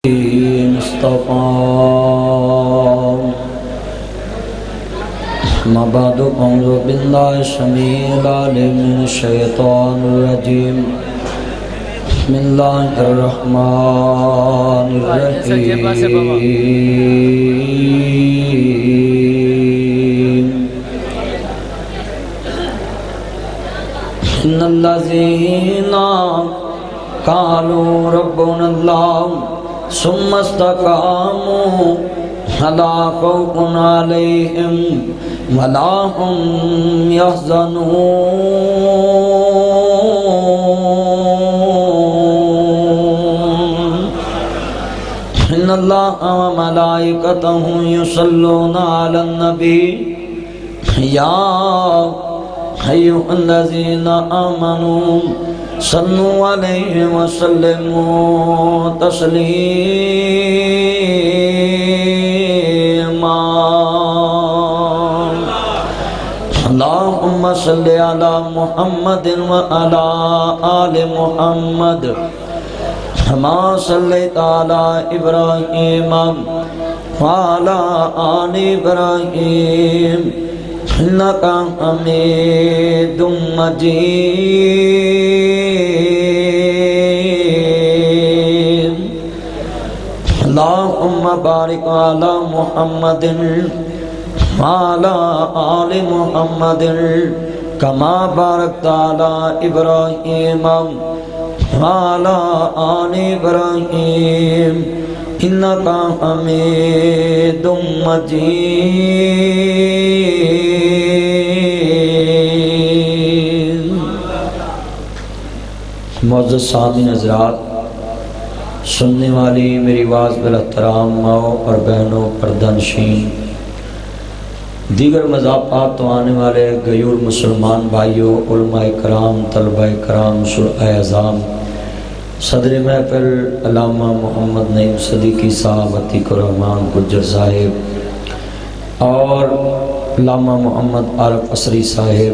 مصطفى ما بعد أعوذ بالله السميع العليم من الشيطان الرجيم بسم الله الرحمن الرحيم إن الذين قالوا ربنا الله ثم استقاموا فلا خوف عليهم ولا هم يحزنون إن الله وملائكته يصلون على النبي يا أيها الذين آمنوا صلوا عليه وسلموا تسليما اللهم صل على محمد وعلى آل محمد كما صليت على إبراهيم وعلى آل إبراهيم إنك حميد مجيد اللهم بارك على محمد وعلى آل محمد كما باركت على إبراهيم وعلى آل إبراهيم إنك حميد مجيد معزز سامعین حضرات، سننے والی میری آواز بالاحترام ماؤں اور بہنوں، پردہ نشین، دیگر مذاہبات تو آنے والے غیور مسلمان بھائیوں، علماء کرام، طلباء کرام، شرحاء اعظام، صدر محفل علامہ محمد نعیم صدیقی صاحب، عتیق الرحمان گجر صاحب، اور علامہ محمد عارف عصری صاحب،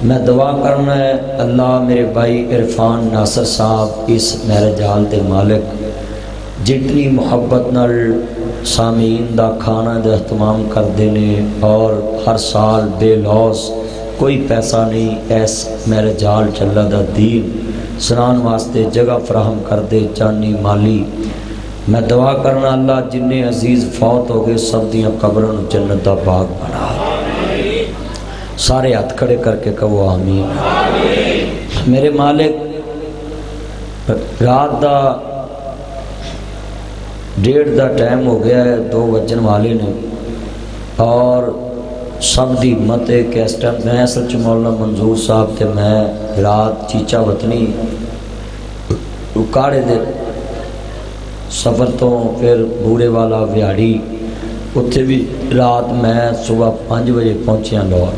میں دعا کرنا ہے اللہ میرے بھائی عرفان ناصر صاحب اس میرج حال دے مالک جتنی محبت نال سامعین دا کھانا دا اہتمام کر دینے اور ہر سال بے لوس کوئی پیسہ نہیں ایس میرج حال چلا دا دین سنان واسطے جگہ فراہم کر دے جانی مالی. میں دعا کرنا اللہ جنہیں عزیز فوت ہو گئے سب دیاں قبرن جنت دا باغ بنا. سارے ہاتھ کھڑے کر کے کہو آمین. میرے مالک رات دا 1:30 دا ٹائم ہو گیا ہے، 2 بجن والے نے، اور سب دی ہمت ہے کہ اس ٹائم میں اصل چ مولانا منظور صاحب تے میں رات چیچا وطنی اکاڑے دے سفر تو پھر بوڑے والا ویاڑی اتھے بھی رات میں صبح 5 بجے پہنچیا لاہور.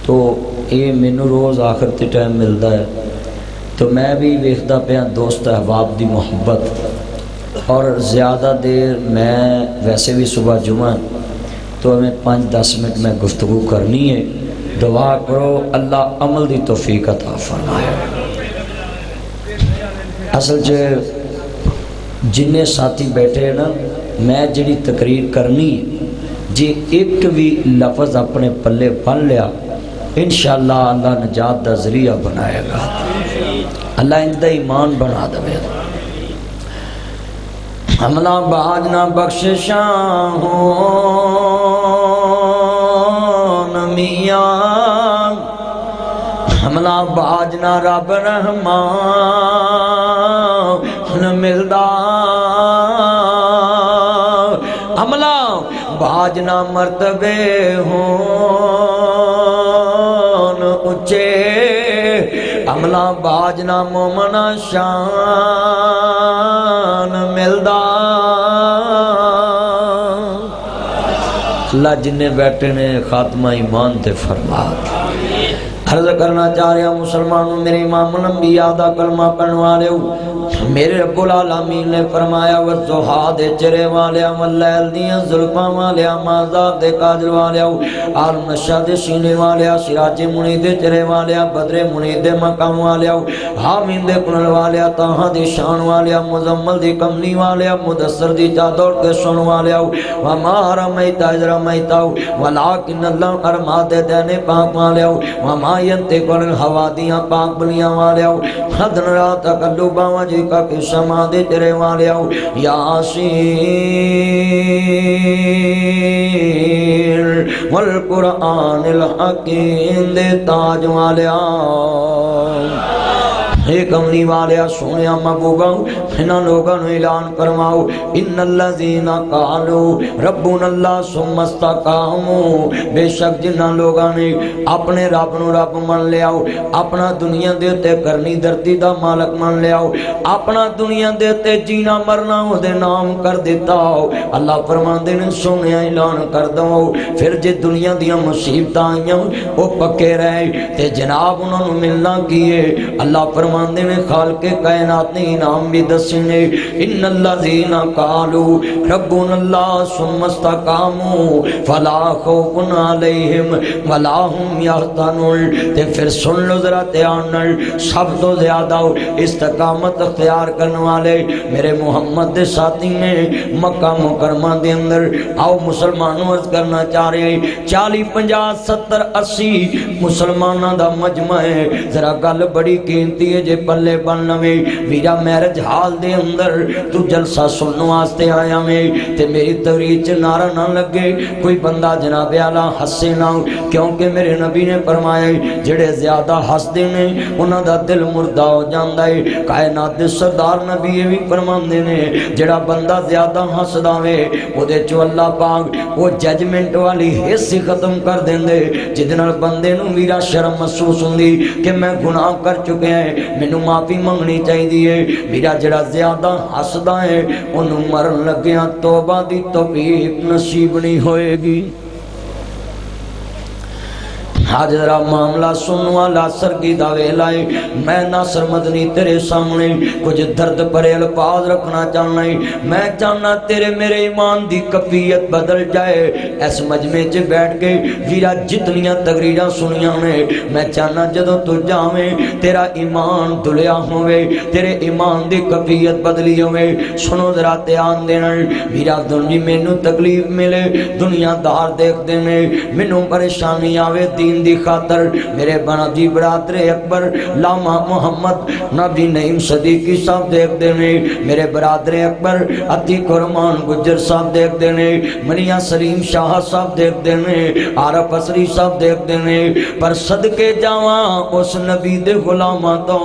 تو یہ مینوں روز آخر تے ٹائم ملتا ہے تو میں بھی ویکھدا پیا دوست احباب دی محبت، اور زیادہ دیر میں ویسے بھی صبح جمعہ تو ہمیں 5-10 منٹ میں گفتگو کرنی ہے. دعا کرو اللہ عمل دی توفیق عطا فرمائے. اصل جنہیں ساتھی بیٹھے نا، میں جڑی تقریر کرنی ہے جی ایک بھی لفظ اپنے پلے بن لیا انشاءاللہ اللہ نجات دا ذریعہ بنائے گا، اللہ اندہ ایمان بنا دے. حملہ باج نہ بخششاں ہون میاں، حملہ باج نہ رب رحمان ملدا، حملہ باج نہ مرتبے ہون اچے، حملہ باج نہ مومن شان ملدا. اللہ جنہیں بیٹھے نے خاتمہ ایمان تے فرما. عرض کرنا چاہ رہا مسلمانوں، میرے امام الانبیاء دا کلمہ پڑھنے والے میرے رب العالمین نے فرمایا والضحا دے چرے والیا واللیل دیاں زلفاں والیا مازاب دے کاجل والیا عالم نشہ دے سینے والیا سراج منی دے چرے والیا بدر منی دے مقام والیا حامین دے کنل والیا تاہا دی شان والیا مزمل دی کمنی والیا مدثر دی چادر کے سن والیا وما رمیتا اذ رمیتا ولیکن اللہ ارما دے دینے پاک والیا وما ینتق عن الہوا دیاں پاک بلیاں والیا حدن را تقلبا وجہ کا کہ سما دے تیرے والیا یاسین والقرآن الحکیم دے تاج والیا ایک امنی والیا سونیا محبوبا انہاں لوگاں نو اعلان فرماؤ ان الذین قالوا ربنا اللہ ثم استقاموا، بے شک جنہاں لوگاں نے اپنے رب نو رب من لیا، اپنا دنیا دے تے کرنی دھرتی دا مالک من لیا، اپنا دنیا دے تے جینا مرنا او دے نام کر دیتا، اللہ فرماندے نے سونیا اعلان کر دو پھر جے دنیا دیاں مصیبتاں آئیاں او پکے رہے تے جناب انہاں نو ملنا کیے، اللہ فرماندے نے خالق کائنات نے انعام بھی دسنے ان الذین قالوا ربنا اللہ ثم استقاموا فلا خوف علیہم ولا هم یحزنون، تے پھر سن لو ذرا دھیان نال سب تو زیادہ استقامت اختیار کرنے والے میرے محمد دے ساتھی نے مکہ مکرمہ دے اندر آؤ مسلمانوں عرض کرنا چاہ رہے 40 50 70 80 مسلمانوں دا مجمع ہے، ذرا گل بڑی قیمتی ہے جے پلے بننا میں ویرا میرج حال دے اندر تو جلسہ سننے واسطے آیا میں تے میری تقریر چ نعرہ نہ لگے کوئی بندہ جناب اعلی ہسے نہ، کیونکہ میرے نبی نے فرمایا جڑے زیادہ ہسدے نے انہاں دا دل مردہ ہو جاندا ہے، کائنات دے سردار نبی یہ بھی فرماندے نے جڑا بندہ زیادہ ہسدا وے او دے چ اللہ پاک او ججمنٹ والی حص ختم کر دیندے جدے نال بندے نو ویرا شرم محسوس ہوندی کہ میں گناہ کر چکے ہیں مینوں معافی منگنی چاہیے، میرا جڑا زیادہ ہسدا ہے انہوں مرن لگیاں توبہ دی توفیق نصیب نہیں ہوئے گی۔ آج ذرا معاملہ سننے والا سرگیدہ ویلائے میں ناصر مدنی تیرے سامنے کچھ درد پرے الفاظ رکھنا چاہنا ہے، میں چاہنا تیرے میرے ایمان دی کفیت بدل جائے، اس مجمع چ بیٹھ کے ویرا جتنیاں تقریراں سنیاں نے میں چاہنا جدو تو جاویں تیرا ایمان دلیا ہوئے، تیرے ایمان دی کفیت بدلی ہوئے۔ سنو ذرا دھیان دینا ویرا دنیا مینوں تکلیف ملے دنیا دار دیکھ دینے مینوں پریشانی آوے دین دی خاطر میرے بنادی برادر اکبر لاما محمد نبی نعیم صدیقی صاحب دیکھ دینے، میرے برادر اکبر عتیق رحمان گجر صاحب دیکھ دینے، منیہ سلیم شاہ صاحب دیکھ دینے، عارف اسری صاحب دیکھ دینے، پر صدقے جاواں اس نبی دے غلاماں تو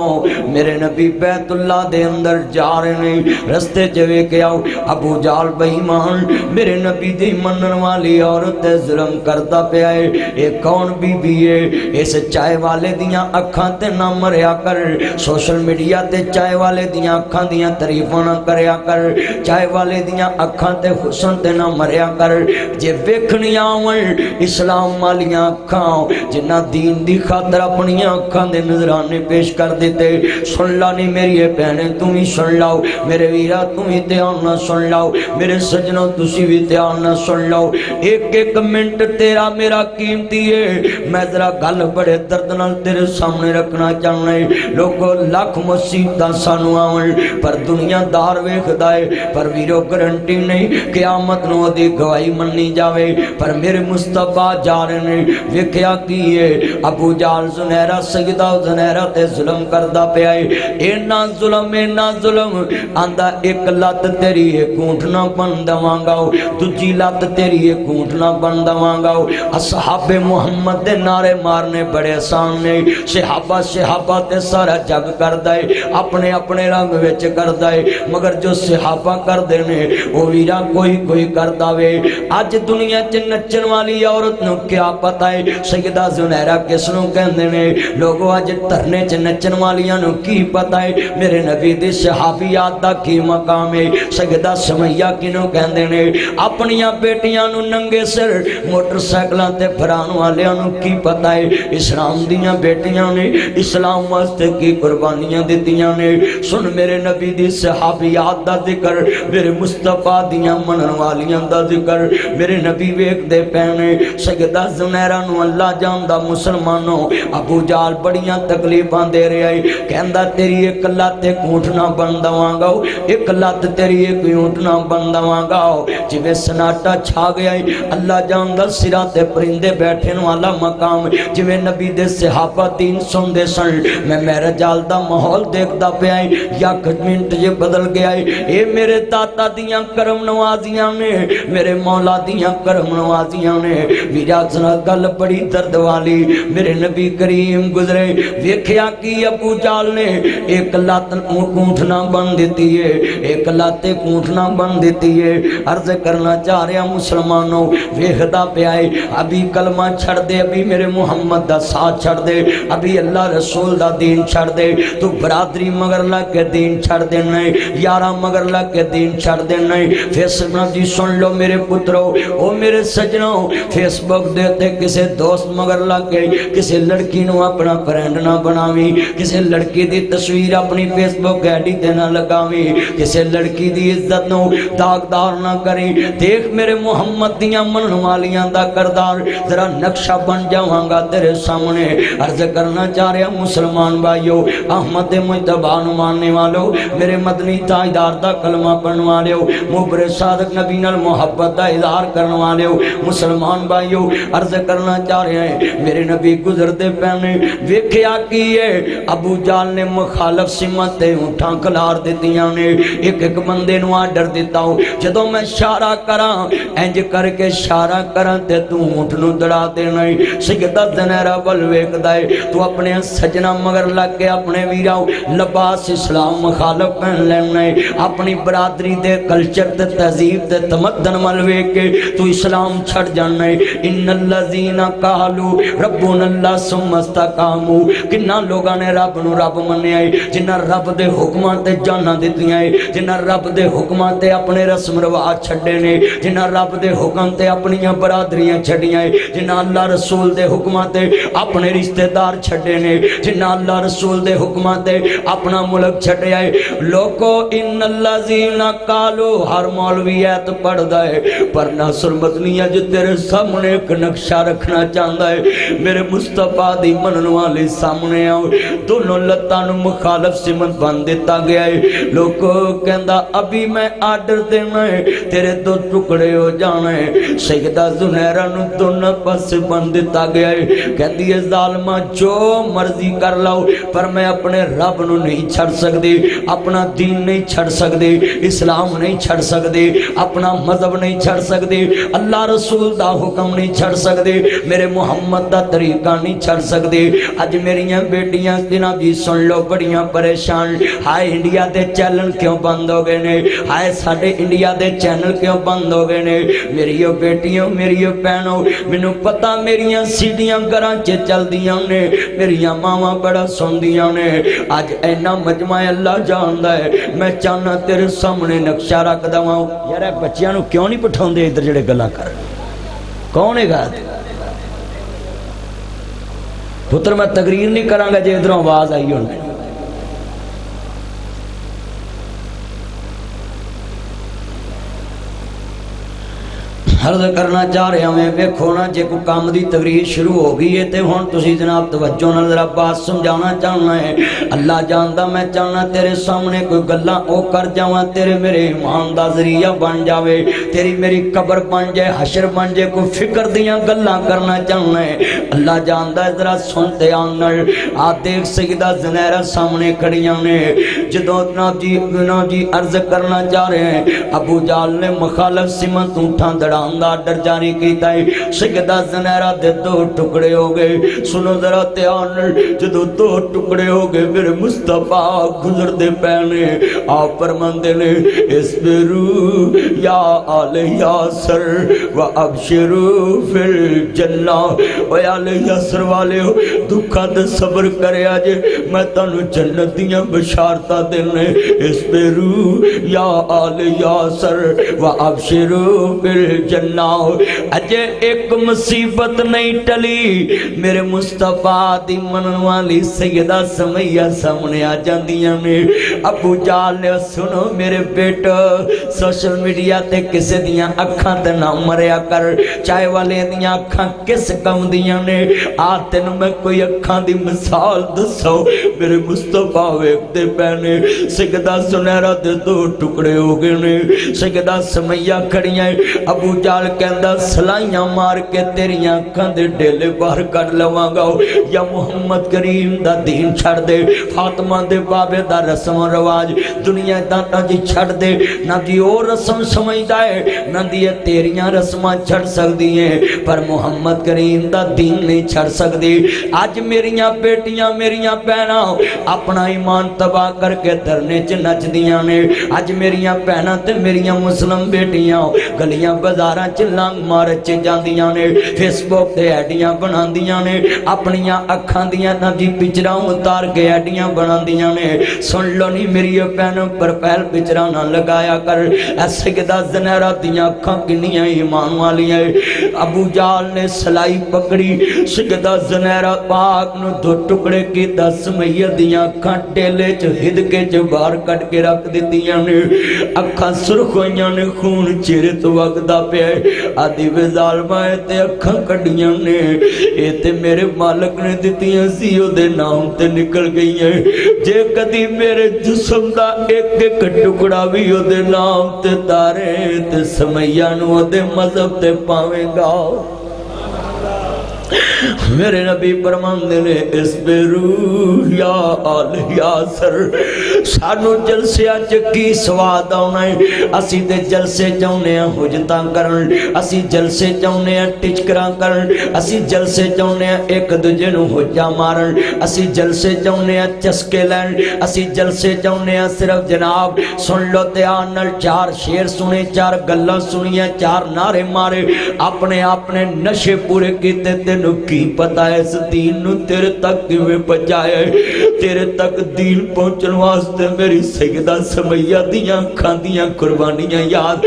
میرے نبی بیت اللہ دے اندر جا رہے ہیں، رستے جوے کے آؤ ابو جال بہیمان میرے نبی دی منن والی عورت ظلم کرتا پہ آئے، ایک کون بی ہے اس چائے والے دیاں اکھاں تے نہ مریا کر، سوشل میڈیا تے چائے والے دیاں اکھاں دیاں تعریفاں نہ کریا کر، چائے والے دیاں اکھاں تے حسن تے نہ مریا کر، جے ویکھنی آون اسلام والیاں اکھاں جنہ دین دی خاطر اپنی اکھاں دے نظرانے پیش کر دیتے۔ سن لا نہیں میری بہنیں تم ہی سن لاؤ، میرے ویرا تم ہی دھیان نہ سن لاؤ، میرے سجنوں تسی بھی دھیان نہ سن لاؤ، ایک ایک منٹ تیرا میرا قیمتی ہے، میں ذرا گل بڑے درد نال تیرے سامنے رکھنا چاہنا ہے۔ لوگوں لاکھ مصیبتاں سانو آون پر دنیا دار ویکھدا ہے، پر ویرو گارنٹی نہیں قیامت نو دی گواہی مننی جاوے، پر میرے مصطفیٰ جا رہے نے ویکھیا کی ہے ابو جال زنیرہ سیدہ زنیرہ تے ظلم کردا پیا ہے، اینا ظلم آندا ایک لت تیری ایک اونٹ نہ بن دواں گا، دوجی لت تیری ایک اونٹ نہ بن دواں گا۔ اصحاب محمد دے نعرے مارنے بڑے آسان نے، صحابہ تے سارا جگ کردا ہے اپنے اپنے رنگ وچ کردا ہے، مگر جو صحابہ کردے نے او ویرا کوئی کردا وے۔ اج دنیا چ نچن والی عورت نو کیا پتہ ہے سیدہ زنیرہ کس نو کہندے نے، لوگوں اج دھرنے چ نچن والیاں نو کی پتہ ہے میرے نبی دی صحابیات دا کی مقام ہے، سیدہ سمیہ کنوں کہندے نے، اپنیاں بیٹیاں نو ننگے سر موٹر سائیکلاں تے پھران والیاں نو کی پتہ ہے اسلام دیاں بیٹیاں نے اسلام واسطے کی قربانیاں دیتیاں نے سن میرے نبی دی صحابیات دا ذکر میرے مصطفیٰ دیاں منن والیاں دا ذکر میرے نبی ویک دے پینے سیدہ زنیرہ نو اللہ جاندہ مسلمانوں ابو جال بڑیاں تکلیفاں دے رہے آئی کہندہ تیری ایک لات ایک اونٹنا بندواں گاؤ ایک لات تیری ایک اونٹنا بندواں گاؤ جوے سناٹا چھا گیا اللہ جاندہ سرات پرندے بیٹھے والا مقام جوے نبی دے صحابہ دین سن دے سن میں میرے جالدہ محول دیکھ دا پہ آئی یا کچھ منٹ یہ بدل گیا اے میرے داتا دیاں کرم نوازیاں نے میرے مولا دیاں کرم نوازیاں نے ویراجنا گل بڑی درد والی میرے نبی کریم گزرے ویکھیا کی ابو جال نے ایک لات اونٹنا بن دیتی ہے ایک لاتے اونٹنا بن دیتی ہے عرض کرنا چاہ رہا مسلمانوں ویکھدا پہ آئے ابھی کلمہ چھڑ دے ابھی میرے محمد دا ساتھ چھڑ دے ابھی اللہ رسول دا دین چھڑ دے تو برادری مگر لگ کے دین چھڑ دے نہیں یارہ مگر لگ کے دین چھڑ دے نہیں فیس بک جی سن لو میرے پترو او میرے سجنوں فیس بک دیتے کسے دوست مگر لگ کے کسے لڑکی نو اپنا فرینڈ نہ بناوی کسے لڑکی دی تصویر اپنی فیس بک ایڈی تے نہ لگاوی کسے لڑکی دی عزت نو داغدار نہ کریں دیکھ میرے محمد دیاں منن والیاں دا کردار ذرا نقشہ بن جاواں گا تیرے سامنے عرض کرنا چاہ رہا مسلمان بھائیو احمد مجتبی نو ماننے والو میرے مدنی تاجدار دا کلمہ پڑھنے والو مبر صادق نبی نال محبت دا اظہار کرنے والو مسلمان بھائیو عرض کرنا چاہ رہے ہیں میرے نبی گزر دے پہنے ویکھیا کیے ابو جال نے مخالف سمتے اٹھاں کلار دیتیاں نے ایک ایک بندے نو آڈر دیتا ہوں جدو میں شارہ کراں انج کر کے شارہ کراں تے تو اونٹ نو دڑا دے نہیں سیدہ زنیرہ بل ویک دائے تو اپنے سجنہ مگر لگ کے اپنے ویراؤ لباس اسلام مخالف پہن لینے اپنی برادری دے کلچر دے تہذیب دے تمدن مل ویک کے تو اسلام چھڑ جانے ان الذین قالوا ربنا اللہ ثم استقاموا کنا لوگاں نے رب نو رب مننے آئے جنہ رب دے حکماں تے جاناں دتیاں ہیں جنہ رب دے حکماں تے اپنے رسم رواج چھڈے نے جنہ رب دے حکم تے اپنیاں برادریاں چھڈیاں ہیں جنہ اللہ رسول دے حکماں تے اپنے رشتہ دار چھڈے نے جنہ اللہ رسول دے حکماں تے اپنا ملک چھڈیا ہے لوگو ان الذین قالوا ہر مولوی ایت پڑھدا ہے پر ناصر مدنی اج تیرے سامنے ایک نقشہ رکھنا چاہندا ہے میرے مصطفیٰ دی منن والے سامنے آؤ دونوں لتاں نو مخالف سمت بن دیتا گیا ہے لوگو کہندا ابھی میں آرڈر دینا ہے تیرے دو ٹکڑے ہو جانا ہے سیدہ زنیرہ نو دونوں پاس بن دیتا گیا ہے کہندی ہے ظالمہ جو مرضی کر لاؤ پر میں اپنے رب نو نہیں چھڑ سکدی اپنا دین نہیں چھڑ سکدی اسلام نہیں چھڑ سکدی اپنا مذہب نہیں چھڑ سکدی اللہ رسول دا حکم نہیں چھڑ سکدی میرے محمد دا طریقہ نہیں چھڑ سکدی اج میریاں بیٹیاں جناب جی سن لو بڑیاں پریشان ہائے انڈیا دے چینل کیوں بند ہو گئے نے ہائے ساڈے انڈیا دے چینل کیوں بند ہو گئے نے میریو بیٹیوں میریو بہنوں مینوں پتہ میریاں سیڈیاں گھراں چ چلدیاں نے میریاں ماواں بڑا سندیاں نے اج اینا مجمع اللہ جاندا ہے میں چاہنا تیرے سامنے نقشہ رکھ دواں یار بچیاں نو کیوں نہیں پٹھاوندے ادھر جڑے گلاں کر کون ہے گا پتر میں تقریر نہیں کراں گا جے ادھروں آواز آئی ہون عرض کرنا چاہ رہے ہمیں ویکھو نا جے کو کام دی تقریر شروع ہو گئی ہے تے ہن تسی جناب توجہ نال ذرا بات سمجھانا چاہنا ہے اللہ جاندا میں چاہنا تیرے سامنے کوئی گلاں او کر جاواں تیرے میرے ایمان دا ذریعہ بن جاوے تیری میری قبر بن جائے حشر بن جائے کوئی فکر دیاں گلاں کرنا چاہنا ہے اللہ جاندا ہے ذرا سنتے آنگل آ دیکھ سیدہ زنیرہ سامنے کھڑیاں نے جدوں جناب جی عرض کرنا چاہ رہے ہیں ابو جال نے مخالف سمت اٹھاں دڑاں آرڈر جاری کیتا ہے سیدہ زنیرہ دے دو ٹکڑے ہو گئے سنو ذرا دھیان جدو دو ٹکڑے ہو گئے میرے مصطفیٰ گزر دے پہنے آپ فرماندے نے اسبرو یا آل یاسر و ابشرو فی الجنہ و آل یاسر والے ہو دکھا دے صبر کرے آجے میں تانو جنت دیاں بشارتا دینے اسبرو یا آل یاسر و ابشرو فی الجنہ اللہ اجے ایک مصیبت نہیں ٹلی میرے مصطفیٰ دی منن والی سیدہ سمیہ سامنے آ جاندیاں نے ابو جال نے سنو میرے بیٹا سوشل میڈیا تے کسے دیاں اکھاں تے نہ مریا کر چائے والے دیاں اکھاں کس کم دیاں نے آ تینوں میں کوئی اکھاں دی مثال دسو میرے مصطفیٰ ویکھدے پینے سیدہ سنہرا دے دو ٹکڑے ہو گئے نے سیدہ سمیہ کھڑیاں ابو جال کہندا سلائیاں مار کے تیریاں اکھاں دے ڈیلے باہر کر لواں گا یا محمد کریم دا دین چھڑ دے فاطمہ دے بابے دا رسم و رواج دنیا داتا جی چھڑ دے نہ دی اور رسم سمجھدا ہے نہ دی تیریاں رسماں چھڑ سکدی ہیں پر محمد کریم دا دین نہیں چھڑ سکدی اج میریاں بیٹیاں میریاں بہناں اپنا ایمان تباہ کر کے دھرنے چ نچ دیاں نے اج میریاں بہناں تے میریاں مسلم بیٹیاں گلیاں بازاراں چ لنگ مار چ جاندیاں نے فیس بک تے ایڈیاں بناندیاں نے اپنیاں اکھاں دیاں نہ دی پچراں اتار کے ایڈیاں بناندیاں نے سن لو نہیں میری بہنوں پر پہل پچراں نہ لگایا کر ایسے کدا زنیرہ دیاں اکھاں کنیاں ایمان والی ہیں ابو جال نے سلائی پکڑی سجدہ زنیرہ پاک نو دو ٹکڑے کی دس میہ دیاں اکھاں ٹیلے چ ہد کے چ باہر کٹ کے رکھ دیتیاں نے اکھاں سرخ ہویاں نے خون چہرے تو وگدا پیا آدھی وے ظالماں تے اکھاں کڈیاں نے اے تے میرے مالک نے دتیاں سی او دے نام تے نکل گئیاں جے کدی میرے جسم دا ایک ایک ٹکڑا بھی او دے نام تے تارے تے سمیہ نو دے مذہب تے پاویں گا میرے نبی فرماندے نے اسبرو یا آل یاسر سانو جلسے اچ کی سواد آنا ہے اسی تے جلسے چاہنے ہیں حجتاں کرن اسی جلسے چاہنے ہیں ٹچکراں کرن اسی جلسے چاہنے ہیں ایک دوجے نو حجا مارن اسی جلسے چاہنے ہیں چسکے لین اسی جلسے چاہنے ہیں صرف جناب سن لو تے آنل چار شیر سنے چار گلاں سنیاں چار نعرے مارے اپنے نشے پورے کیتے تینو کی پتہ ہے اس دین نو تیرے تک کیویں پہنچایا ہے تیرے تک دین پہنچن واسطے میری سیدہ سمیہ دیاں اکھاں دیاں قربانیاں یاد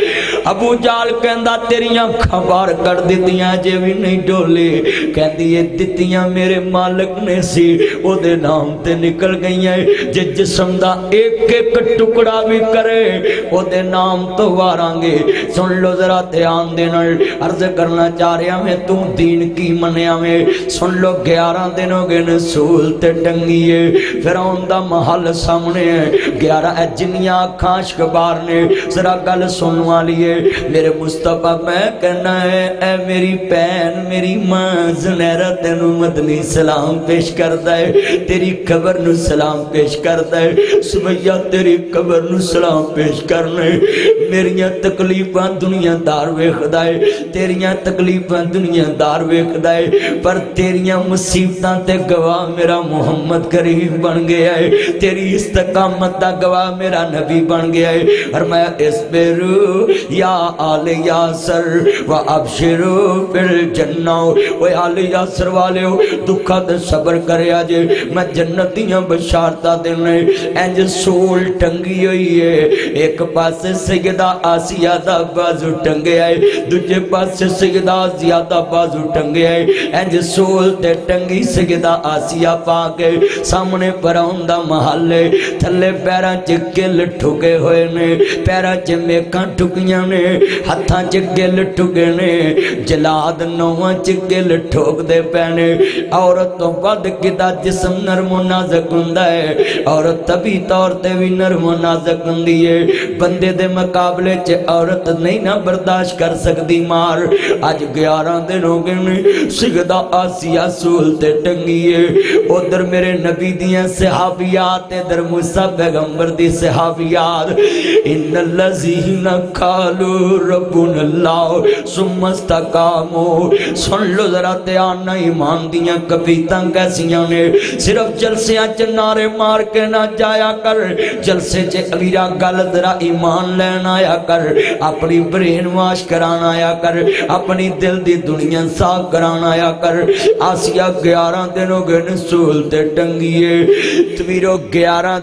ابو جال کہندا تیریاں اکھاں باہر کر دتیاں جے وی نہیں ڈولے کہندی اے دتیاں میرے مالک نے سی او دے نام تے نکل گئیاں جے جسم دا ایک ایک ٹکڑا بھی کرے او دے نام تو واراں گے سن لو ذرا دھیان دے نال عرض کرنا چاہ رہا میں تو دین کی منیا میں سن لو 11 دنوں گے نسول تے ٹنگیے فرعون دا محل سامنے ہے 11 جنیاں کھانش کبار نے ذرا گل سن والی ہے میرے مصطفیٰ میں کہنا ہے اے میری بہن میری ماں زنیرہ تینوں مدنی سلام پیش کردا ہے تیری قبر نو سلام پیش کردا ہے سمیہ تیری قبر نو سلام پیش کرنے میریاں تکلیفاں دنیا دار ویکھدا ہے تیریاں تکلیفاں دنیا دار ویکھدا ہے پر تیریاں مصیبتاں تے گواہ میرا محمد کریم بن گیا ہے تیری استقامت دا گواہ میرا نبی بن گیا ہے فرمایا اسبرو یا آل یاسر و ابشرو بالجنہ اوے آل یاسر والے ہو دکھا تے صبر کریا جے میں جنتیاں بشارتاں دینے انج سول ٹنگی ہوئی ہے ایک پاسے سیدہ آسیہ دا بازو ٹنگیا ہے دوجے پاسے سیدہ زیادہ بازو ٹنگیا ہے انج سول تے ٹنگی سیدہ آسیہ پاک ہے سامنے فرعون دا محل ہے تھلے پیراں چ گل ٹھکے ہوئے نے پیراں چ میکاں ٹھکیاں نے ہتھاں چ گل ٹھکے نے جلاد نواں چ گل ٹھوک دے پینے عورت تو ود کدا جسم نرم و نازک ہوندا ہے عورت طبی طور تے بھی نرم و نازک ہوندی ہے بندے دے مقابلے چ عورت نہیں نہ برداشت کر سکدی مار اج 11 دن ہو گئے نے سیدہ آسیہ سول تے ٹنگی ہے ادھر میرے نبی دیاں صحابیات ادھر موسیٰ پیغمبر دی صحابیات ان الذین قالوا ربنا اللہ ثم استقاموا سن لو ذرا دھیان نہ ایمان دیاں کبیتاں کیسیاں نے صرف جلسیاں چ نعرے مار کے نہ جایا کر جلسے چ امیرا گل ذرا ایمان لین آیا کر اپنی برین واش کران آیا کر اپنی دل دی دنیا صاف کران آیا کر آسیہ 11 دنوں گے نسول تے ٹنگیے ਵੀਰੋ 11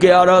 11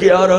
11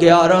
11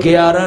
11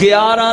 11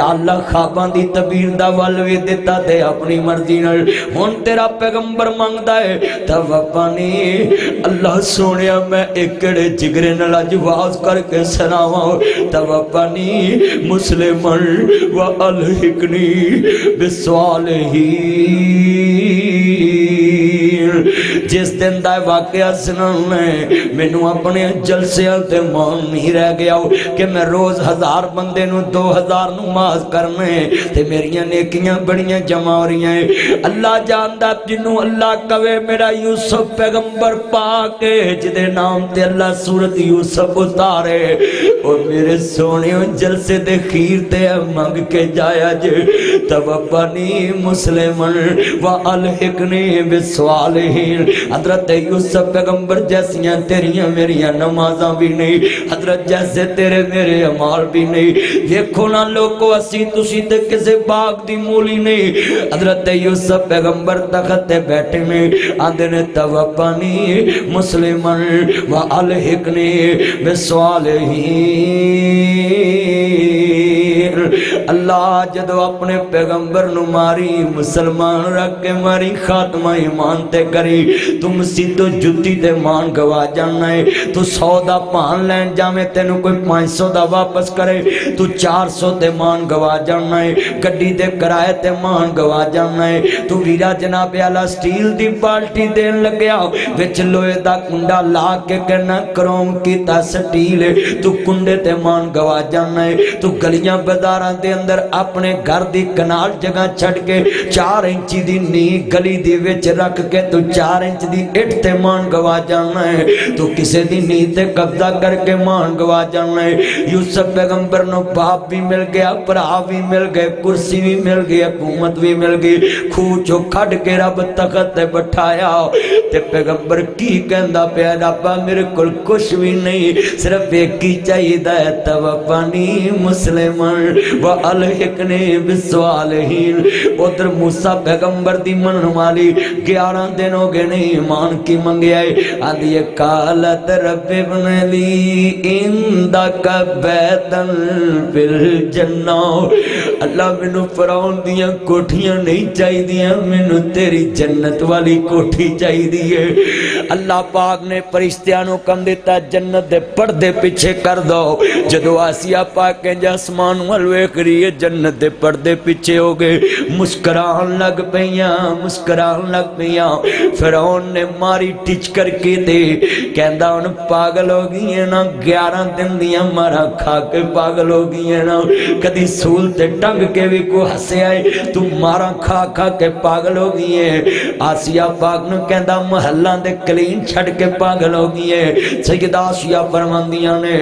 یا اللہ خواباں دی تعبیر دا ول وی دتا تے اپنی مرضی نال ہن تیرا پیغمبر منگدا ہے توفانی اللہ سونیا میں ایکڑے جگرے نال اج واز کر کے سناواں توفانی مسلمن و الحقنی بالصالحین جس دن دا واقعہ سنانا ہے مینوں اپنے جلسے تے مان نہیں رہ گیا کہ میں روز 1000 بندے نو 2000 نو معاذ کرنے تے میریاں نیکیاں بڑیاں جمع ہو رہی ہیں اللہ جاندا جنوں اللہ کہے میرا یوسف پیغمبر پاک جدے نام تے اللہ سورت یوسف اتارے اور میرے سونےو جلسے دے خیر تے منگ کے جایا جے توفانی مسلمن و الحقنی بالصالحین حضرت یوسف پیغمبر جیسیاں تیریاں میریاں نمازاں بھی نہیں حضرت جیسے تیرے میرے عمال بھی نہیں دیکھو نا لوگو اسی تسی تے کسے باغ دی مولی نہیں حضرت یوسف پیغمبر تخت تے بیٹھے میں آندے نے توفانی مسلمن و الحقنی بالصالحین اللہ جدو اپنے پیغمبر نو ماری مسلمان رکھ کے ماری خاتمہ ایمان تے کری تم سی تو جتی تے مان گوا جانا ہے تو 100 دا پان لین جامے تینو کوئی 500 دا واپس کرے تو 400 تے مان گوا جانا ہے گڈی دے کرائے تے مان گوا جانا ہے تو ویرا جناب اعلی سٹیل دی بالٹی دین لگیا وچ لوہے دا کنڈا لا کے کہنا کروم کیتا سٹیل تو کنڈے تے مان گوا جانا ہے تو گلیاں بازاراں دے اندر اپنے گھر دی کنال جگہ چھڑ کے 4 انچی دی نی گلی دی وچ رکھ کے تو 4 انچ دی اٹھ تے مان گوا جانا ہے تو کسے دی نی تے قبضہ کر کے مان گوا جانا ہے یوسف پیغمبر نو باپ بھی مل گیا بھرا بھی مل گئے کرسی بھی مل گئی حکومت بھی مل گئی کھوچو کھڈ کے رب تخت تے بٹھایا تے پیغمبر کی کہندا پیا ربا میرے کول کچھ بھی نہیں صرف ایک ہی چاہیے ہے توفانی مسلمن و الحقنی بالصالحین ادھر موسیٰ پیغمبر دی من والی 11 دن ہو گئے نہیں ایمان کی منگیا ہے آدھی قالت رب ابن لی اندک بیتن فی الجنہ اللہ مینوں فرعون دیاں کوٹھیاں نہیں چاہی دیاں مینوں تیری جنت والی کوٹھی چاہی دیئے اللہ پاک نے فرشتیاں نو کم دیتا جنت دے پردے پیچھے کر دو جدو آسیہ پاک کے جاسمان والوے کریے جنت دے پردے پیچھے ہو گئے مسکران لگ پیاں فرعون نے ماری ٹچ کر کے دے کہندہ ان پاگل ہو گئی ہیں نا 11 دن دیاں مارا کھا کے پاگل ہو گئی ہیں نا کدی سول تے ٹنگ کے بھی کو ہسے آئے تو مارا کھا کھا کے پاگل ہو گئی ہیں آسیہ پاک نے کہندہ محلہ دے کلین چھڑ کے پاگل ہو گئی ہیں سیدہ آسیہ فرماندیاں نے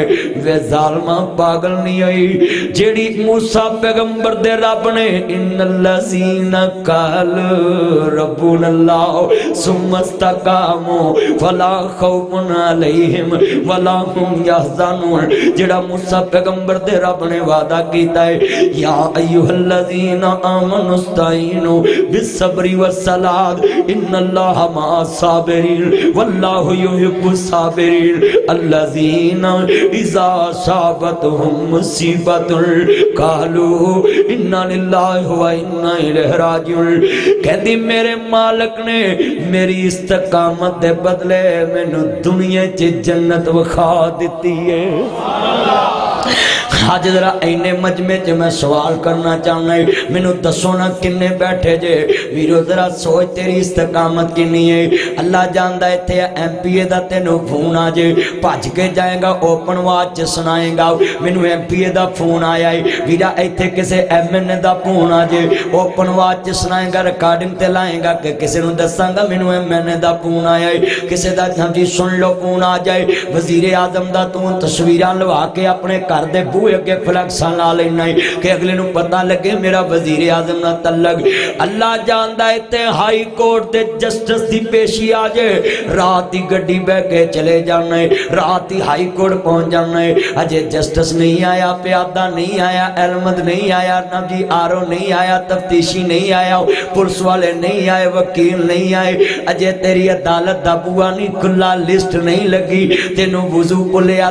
وے ظالمہ پاگل نہیں ہوئی جیڑی موسیٰ پیغمبر دے رب نے ان الذین قالوا ربنا اللہ ثم استقاموا فلا خوف علیہم ولا هم یحزنون جیڑا موسیٰ پیغمبر دے رب نے وعدہ کیتا ہے یا ایھا الذین آمنوا استعینوا بالصبر والصلاۃ ان اللہ مع الصابرین واللہ یحب الصابرین الذین اذا اصابتهم مصیبت قالوا انا للہ و انا الیہ راجعون کہتی میرے مالک نے میری استقامت دے بدلے مینوں دنیا چ جنت وکھا دیتی ہے آج ذرا اینے مجمع چ میں سوال کرنا چاہنا ہے مینوں دسو نا کنے بیٹھے جے ویرو ذرا سوچ تیری استقامت کنی ہے اللہ جاندا ایتھے ایم پی اے دا تینوں فون آ جے بھج کے جائے گا اوپن واچ چ سنائے گا مینوں ایم پی اے دا فون آیا ہے ویرا ایتھے کسے ایم این اے دا فون آ جے اوپن واچ چ سنائے گا ریکارڈنگ تے لائے گا کہ کسے نوں دساں گا مینوں ایم این اے دا فون آیا ہے کسے دا جی سن لو فون آ جائے وزیر اعظم دا تو تصویراں لوا کے اپنے گھر دے بوئے کے فلکساں لا لینا ہے کہ اگلے نو پتہ لگے میرا وزیر اعظم نہ تعلق اللہ جاندا ہے تے ہائی کورٹ تے جسٹس دی پیشی آ جائے رات دی گڈی بہ کے چلے جانا ہے رات ہی ہائی کورٹ پہنچ جانا ہے اجے جسٹس نہیں آیا پیادہ نہیں آیا احمد نہیں آیا نہ جی آرو نہیں آیا تفتیشی نہیں آیا پولیس والے نہیں آئے وکیل نہیں آئے اجے تیری عدالت دا بوا نہیں کھلا لسٹ نہیں لگی تینوں وضو پلیا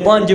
5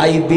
IB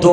2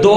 2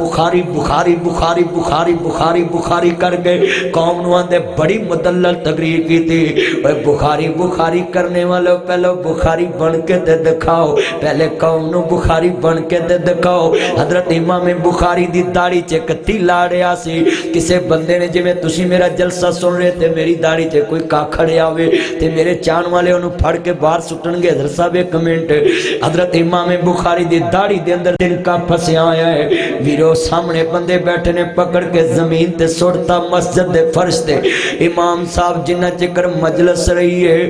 بخاری بخاری بخاری بخاری بخاری بخاری کر کے قوم نو آندے بڑی مدلل تقریر کی تھی. بخاری بخاری کرنے والوں پہلو بخاری بن کے تے دکھاؤ, پہلے قوم نو بخاری بن کے تے دکھاؤ. حضرت امام بخاری دی داڑھی چ کتی لاڑیا سی. کسے بندے نے جویں تسی میرا جلسہ سن رہے تے میری داڑھی چ کوئی کھڑیا ہوئے تے میرے چان والے انہوں پھڑ کے باہر سٹن گے. حضرت صاحب ایک کمنٹ, حضرت امام بخاری دی داڑھی دے اندر دن کا پھسیا آیا ہے. ویرو سامنے بندے بیٹھے نے پکڑ کے زمین تے سوڑتا مسجد دے فرش تے. امام صاحب جنہ چکر مجلس رہی ہے,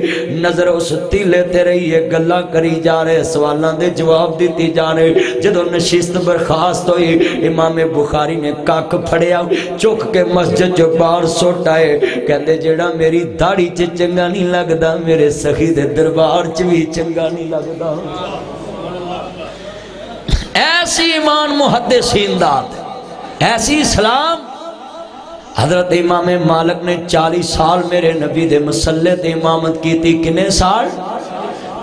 نظر اس تیلے تے رہی ہے, گلاں کری جا رہے, سوالاں دے جواب دیتی جا رہے. جدو نشست برخاست ہوئی امام بخاری نے کاک پھڑیا چک کے مسجد جو باہر سوٹ آئے. کہندے جیڑا میری داڑھی چ چنگا نہیں لگدا میرے سخی دے دربار چ بھی چنگا نہیں لگدا. ایسی ایمان محدثین دات, ایسی اسلام. حضرت امام مالک نے 40 سال میرے نبی دے مسلے تے امامت کی تھی. کنے سال؟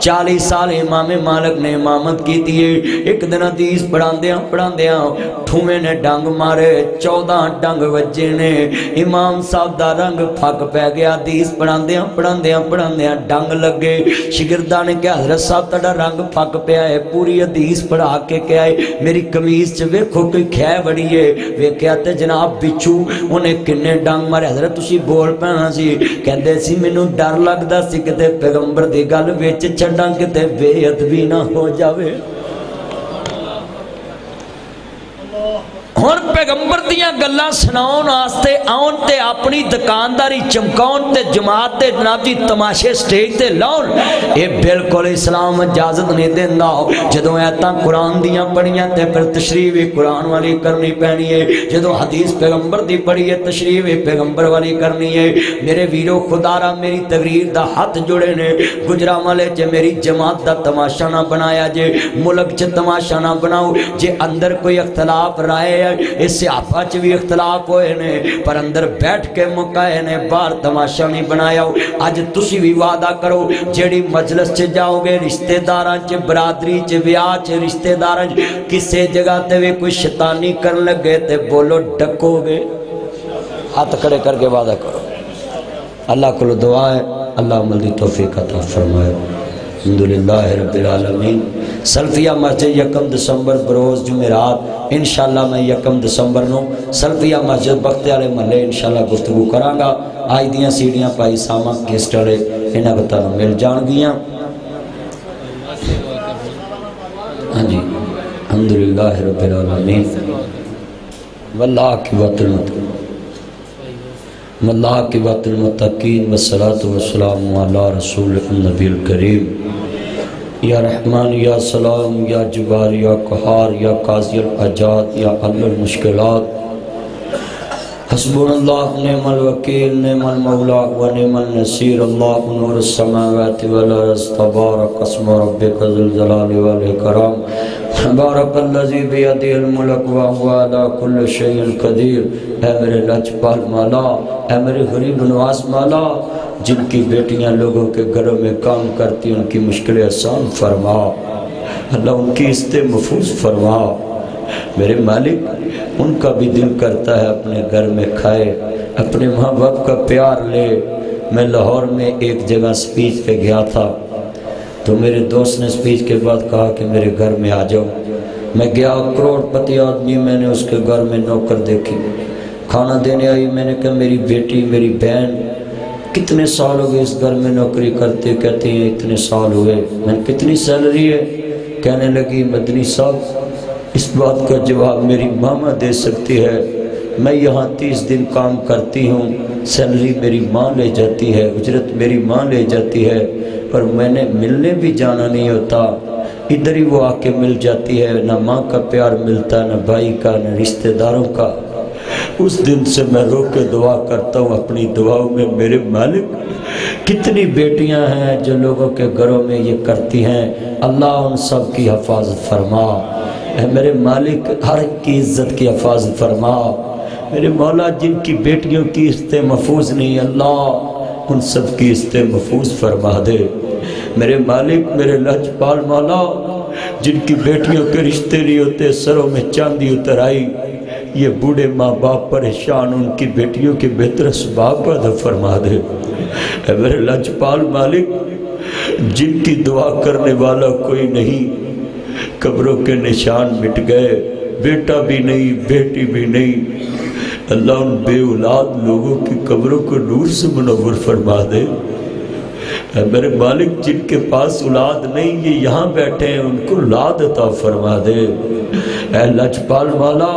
40 سال امام مالک نے امامت کی تھی. ایک دن حدیث پڑھاندیاں ٹھومے نے ڈنگ مارے, 14 ڈنگ وجے نے. امام صاحب دا رنگ پھک پہ گیا. حدیث پڑھاندیاں ڈنگ لگے. شاگرداں نے کہا حضرت صاحب تہاڈا رنگ پھک پیا ہے. پوری حدیث پڑھا کے کہا ہے میری قمیض چ ویکھو کوئی کھے بڑی ہے. ویکھیا تے جناب بچھو انہیں کنے ڈنگ مارے. حضرت تسی بول پینا سی. کہندے سی مینوں ڈر لگدا سی کتے پیغمبر دی گل وچ چھڈاں کتے بے ادبی نہ ہو جاوے. ہن پیغمبر دیاں گلاں سناؤن واسطے آن تے اپنی دکانداری چمکاؤن تے جماعت تے جناب جی تماشے سٹیج تے لاؤن, اے بالکل اسلام اجازت نہیں دیندا. جدوں ایتاں قرآن دیاں پڑھیاں تے پھر تشریح بھی قرآن والی کرنی پینی ہے. جدوں حدیث پیغمبر دی پڑھی ہے تشریح بھی پیغمبر والی کرنی ہے. میرے ویرو خدا را میری تقریر دا ہاتھ جڑے نے. گجرانوالے چ میری جماعت دا تماشا نہ بنایا جے, ملک چ تماشا نہ بناؤ. جے اندر کوئی اختلاف رائے اس سے آپا چ بھی اختلاف ہوئے نے پر اندر بیٹھ کے مکائے نے, باہر تماشا نہیں بنایا. آج تسی بھی وعدہ کرو جیڑی مجلس چ جاؤ گے رشتہ داراں چ برادری چ ویاہ چ رشتہ داراں کسے جگہ تے بھی کوئی شیطانی کرن لگے تے بولو ڈکو گے. ہاتھ کھڑے کر کے وعدہ کرو. اللہ کو دعا ہے اللہ عمل دی توفیق عطا فرمائے. الحمدللہ رب العالمین. سلفیہ مسجد 1 دسمبر بروز جمعرات انشاءاللہ میں 1 دسمبر نو سلفیہ مسجد بختے والے محلے انشاءاللہ گفتگو کراں گا. آج دیاں سیڑیاں پائی ساما گیسٹ والے انہاں بتانا مل جان گیاں. ہاں جی الحمدللہ رب العالمین. واللہ کی وقت المتقین والصلاة والسلام علی رسول النبی الکریم. یا رحمان یا سلام یا جبار یا قہار یا قاضی الحاجات یا حل المشکلات. حسبنا اللہ نعم الوکیل نعم المولا و نعم النصیر. اللہ نور السماوات والارض تبارک اسم ربک ذو الجلال والاکرام. بارک الذی بیدہ الملک وہو علی کل شیء قدیر. اے میرے لجپال مولا, اے میرے غریب نواز مولا, جن کی بیٹیاں لوگوں کے گھروں میں کام کرتی ان کی مشکلیں آسان فرما. اللہ ان کی عزتیں محفوظ فرما. میرے مالک ان کا بھی دل کرتا ہے اپنے گھر میں کھائے, اپنے ماں باپ کا پیار لے. میں لاہور میں ایک جگہ سپیچ پہ گیا تھا تو میرے دوست نے سپیچ کے بعد کہا کہ میرے گھر میں آ جاؤ. میں گیا, کروڑ پتی آدمی, میں نے اس کے گھر میں نوکر دیکھی. کھانا دینے آئی, میں نے کہا میری بیٹی میری بہن کتنے سال ہو گئے اس گھر میں نوکری کرتے؟ کہتے ہیں اتنے سال ہوئے. میں نے کتنی سیلری ہے؟ کہنے لگی مدنی صاحب اس بات کا جواب میری ماما دے سکتی ہے. میں یہاں 30 دن کام کرتی ہوں, سیلری میری ماں لے جاتی ہے, اجرت میری ماں لے جاتی ہے, پر میں نے ملنے بھی جانا نہیں ہوتا, ادھر ہی وہ آ کے مل جاتی ہے. نہ ماں کا پیار ملتا, نہ بھائی کا, نہ رشتہ داروں کا. اس دن سے میں رو کے دعا کرتا ہوں اپنی دعاؤں میں, میرے مالک کتنی بیٹیاں ہیں جو لوگوں کے گھروں میں یہ کرتی ہیں, اللہ ان سب کی حفاظت فرما. اے میرے مالک ہر ایک کی عزت کی حفاظت فرما. میرے مولا جن کی بیٹیوں کی عزتیں محفوظ نہیں, اللہ ان سب کی عزتیں محفوظ فرما دے. میرے مالک میرے لجپال مولا جن کی بیٹیوں کے رشتے نہیں ہوتے, سروں میں چاندی اتر آئی, یہ بوڑھے ماں باپ پریشان، ان کی بیٹیوں کے بہتر اسباب پیدا فرما دے۔ اے میرے لاجپال مالک، جن کی دعا کرنے والا کوئی نہیں، قبروں کے نشان مٹ گئے، بیٹا بھی نہیں بیٹی بھی نہیں، اللہ ان بے اولاد لوگوں کی قبروں کو نور سے منور فرما دے۔ اے میرے مالک، جن کے پاس اولاد نہیں یہ یہاں بیٹھے ہیں، ان کو اولاد عطا فرما دے۔ اے لاجپال والا،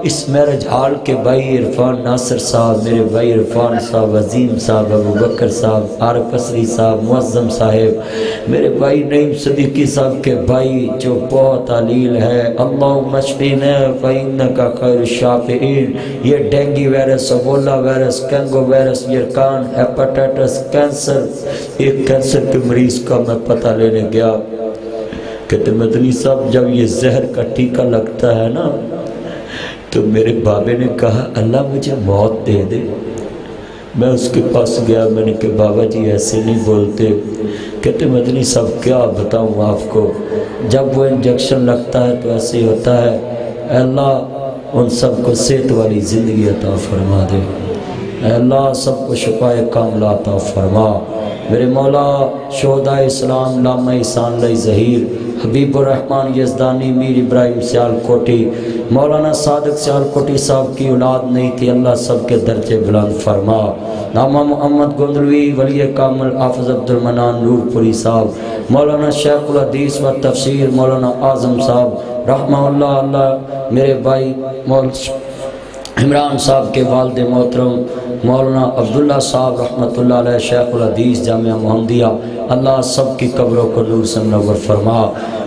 اس میرج ہال کے بھائی عرفان ناصر صاحب، میرے بھائی عرفان صاحب، عظیم صاحب، ابو بکر صاحب، عارف اسری صاحب، معظم صاحب، میرے بھائی نعیم صدیقی صاحب کے بھائی جو بہت علیل ہے، اللہم اشفینا فإنک خیر الشافعین، یہ dengue virus, Ebola virus, Congo virus, یرکان، ہیپاٹائٹس، کینسر، ایک کینسر کے مریض کا میں پتہ لینے گیا، کہتے مدنی صاحب جب یہ زہر کا ٹیکہ لگتا ہے نا تو میرے بابے نے کہا اللہ مجھے موت دے دے۔ میں اس کے پاس گیا، میں نے کہا بابا جی ایسے نہیں بولتے۔ کہتے مدنی صاحب کیا بتاؤں آپ کو، جب وہ انجیکشن لگتا ہے تو ایسے ہی ہوتا ہے، اے اللہ ان سب کو صحت والی زندگی عطا فرما دے، اے اللہ سب کو شفائے کاملہ عطا فرما۔ میرے مولا شہدائے اسلام علامہ احسان علی ظہیر، حبیب الرحمن یزدانی، میر ابراہیم سیال کوٹی، مولانا صادق سیال کوٹی صاحب کی اولاد نہیں تھی، اللہ سب کے درجے بلند فرما۔ نامہ محمد گندلوی، ولی کامل حافظ عبد المنان نور پوری صاحب، مولانا شیخ الحدیث و تفسیر مولانا اعظم صاحب رحمہ اللہ، اللہ میرے بھائی مولانا عمران صاحب کے والد محترم مولانا عبداللہ صاحب رحمۃ اللہ علیہ، شیخ الحدیث جامعہ محمدیہ، اللہ سب کی قبروں کو نور سے منور فرما۔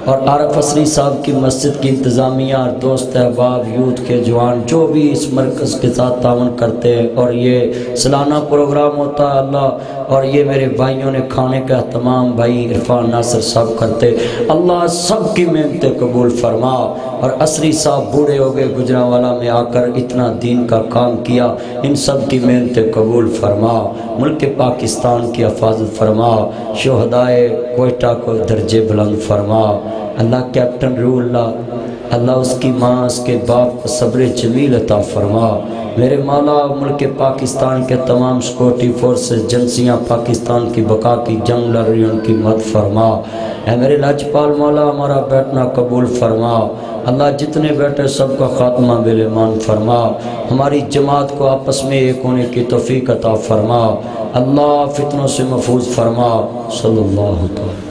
اور عارف اسری صاحب کی مسجد کی انتظامیہ، دوست احباب، یوتھ کے جوان جو بھی اس مرکز کے ساتھ تعاون کرتے ہیں، اور یہ سالانہ پروگرام ہوتا ہے اللہ، اور یہ میرے بھائیوں نے کھانے کا اہتمام بھائی عرفان ناصر صاحب کرتے، اللہ سب کی محنتیں قبول فرما۔ اور اسری صاحب بوڑھے ہو گئے گجرانوالہ میں آ کر اتنا دین کا کام کیا، ان سب کی محنتیں قبول فرما، ملک پاکستان کی حفاظت فرما، شہدائے کوئٹہ کو درجے بلند فرما۔ اللہ کیپٹن روح اللہ اس کی ماں اس کے باپ کو صبر جمیل عطا فرما۔ میرے مولا ملک پاکستان کے تمام سیکورٹی فورسز، جنسیاں پاکستان کی بقا کی جنگ لڑ رہی ان کی مدد فرما۔ اے میرے لاجپال مولا ہمارا بیٹھنا قبول فرما، اللہ جتنے بیٹھے سب کا خاتمہ بالایمان فرما، ہماری جماعت کو آپس میں ایک ہونے کی توفیق عطا فرما، اللہ فتنوں سے محفوظ فرما، صلی اللہ تعالی